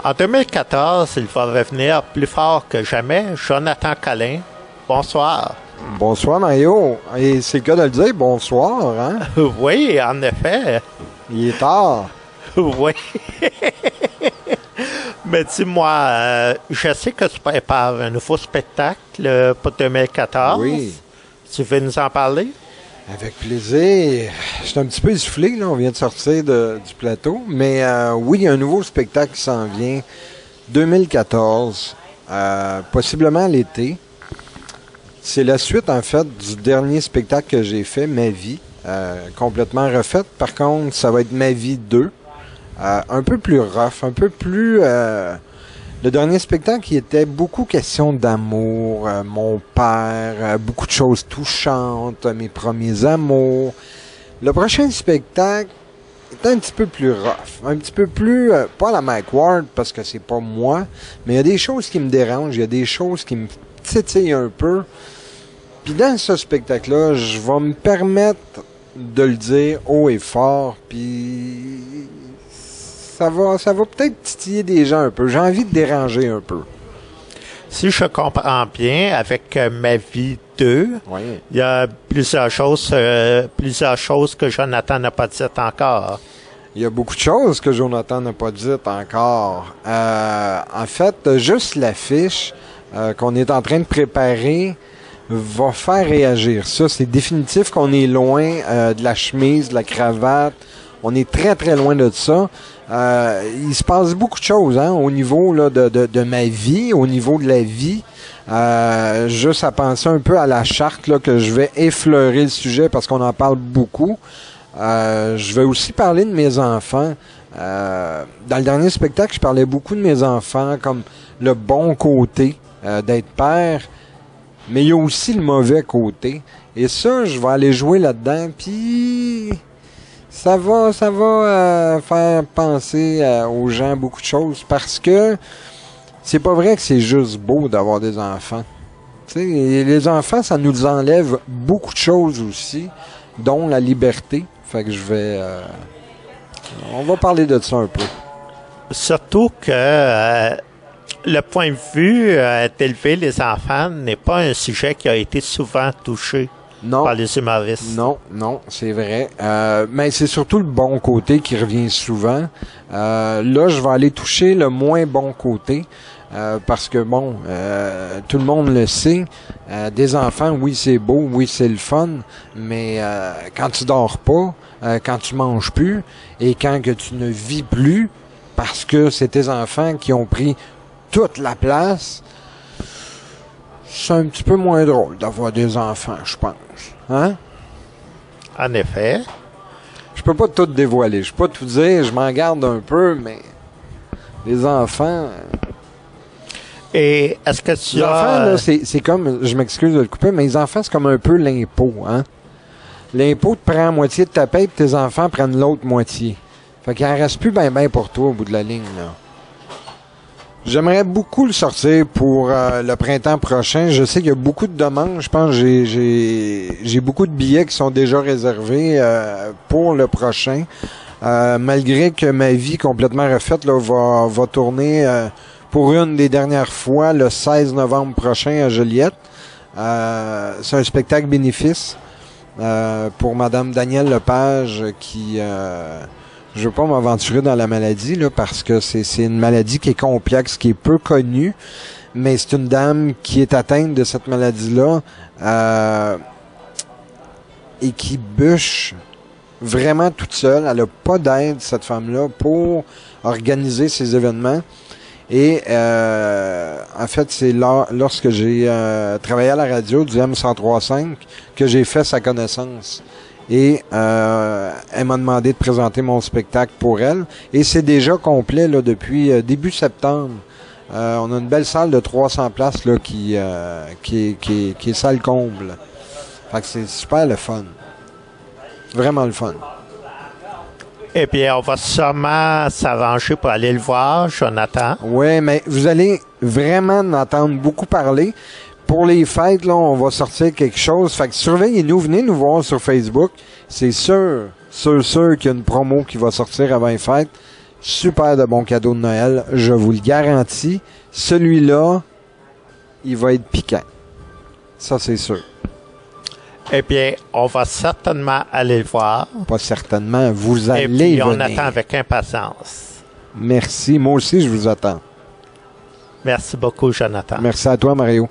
En 2014, il va revenir plus fort que jamais. Jonathan Collin, bonsoir. Bonsoir Mario. Et c'est le cas de le dire, bonsoir, hein? Oui, en effet. Il est tard. Oui. Mais dis-moi, je sais que tu prépares un nouveau spectacle pour 2014. Oui. Tu veux nous en parler? Avec plaisir. Je suis un petit peu essoufflé, là. On vient de sortir du plateau. Mais oui, il y a un nouveau spectacle qui s'en vient. 2014. Possiblement l'été. C'est la suite, en fait, du dernier spectacle que j'ai fait, Ma vie. Complètement refaite. Par contre, ça va être Ma vie 2. Un peu plus rough, un peu plus... le dernier spectacle, qui était beaucoup question d'amour, mon père, beaucoup de choses touchantes, mes premiers amours. Le prochain spectacle est un petit peu plus rough, un petit peu plus... pas la Mike Ward, parce que c'est pas moi, mais il y a des choses qui me dérangent, il y a des choses qui me titillent un peu. Puis dans ce spectacle-là, je vais me permettre de le dire haut et fort, puis... Ça va peut-être titiller des gens un peu. J'ai envie de déranger un peu. Si je comprends bien, avec Ma vie 2, oui. Il y a plusieurs choses que Jonathan n'a pas dites encore. Il y a beaucoup de choses que Jonathan n'a pas dites encore. En fait, juste l'affiche qu'on est en train de préparer va faire réagir. Ça, c'est définitif qu'on est loin de la chemise, de la cravate. On est très, très loin de ça. Il se passe beaucoup de choses au niveau là, de ma vie, au niveau de la vie. Juste à penser un peu à la charte là, que je vais effleurer le sujet parce qu'on en parle beaucoup. Je vais aussi parler de mes enfants. Dans le dernier spectacle, je parlais beaucoup de mes enfants comme le bon côté d'être père, mais il y a aussi le mauvais côté. Et ça, je vais aller jouer là-dedans, puis... Ça va faire penser aux gens beaucoup de choses parce que c'est pas vrai que c'est juste beau d'avoir des enfants. Tu sais, les enfants, ça nous enlève beaucoup de choses aussi, dont la liberté. Fait que on va parler de ça un peu. Surtout que le point de vue d'élever les enfants n'est pas un sujet qui a été souvent touché. Non. Par les humoristes. Non, c'est vrai. Mais c'est surtout le bon côté qui revient souvent. Là, je vais aller toucher le moins bon côté. Parce que, bon, tout le monde le sait. Des enfants, oui, c'est beau, oui, c'est le fun. Mais quand tu dors pas, quand tu manges plus, et quand que tu ne vis plus, parce que c'est tes enfants qui ont pris toute la place... C'est un petit peu moins drôle d'avoir des enfants, je pense. Hein? En effet. Je peux pas tout dévoiler. Je peux pas tout dire. Je m'en garde un peu, mais... Les enfants... Et est-ce que tu les enfants, là, c'est comme... Je m'excuse de le couper, mais les enfants, c'est comme un peu l'impôt, hein? L'impôt te prend la moitié de ta paye, puis tes enfants prennent l'autre moitié. Fait qu'il en reste plus ben pour toi au bout de la ligne, là. J'aimerais beaucoup le sortir pour le printemps prochain. Je sais qu'il y a beaucoup de demandes. Je pense que j'ai beaucoup de billets qui sont déjà réservés pour le prochain. Malgré que Ma vie complètement refaite là, va tourner pour une des dernières fois le 16 novembre prochain à Joliette. C'est un spectacle bénéfice pour Madame Danielle Lepage qui... je veux pas m'aventurer dans la maladie là parce que c'est une maladie qui est complexe, qui est peu connue, mais c'est une dame qui est atteinte de cette maladie-là et qui bûche vraiment toute seule. Elle a pas d'aide, cette femme-là, pour organiser ces événements. Et en fait, c'est lorsque j'ai travaillé à la radio du M1035 que j'ai fait sa connaissance. Et elle m'a demandé de présenter mon spectacle pour elle. Et c'est déjà complet là, depuis début septembre. On a une belle salle de 300 places là, qui est salle comble. Fait que c'est super le fun. Vraiment le fun. Eh bien, on va sûrement s'arranger pour aller le voir, Jonathan. Oui, mais vous allez vraiment en entendre beaucoup parler. Pour les fêtes, là, on va sortir quelque chose. Fait que surveillez-nous, venez nous voir sur Facebook. C'est sûr qu'il y a une promo qui va sortir avant les fêtes. super de bons cadeaux de Noël, je vous le garantis. Celui-là, il va être piquant. Ça, c'est sûr. Eh bien, on va certainement aller le voir. Pas certainement, vous allez Et puis, on venir. attend avec impatience. Merci, moi aussi, je vous attends. Merci beaucoup, Jonathan. Merci à toi, Mario.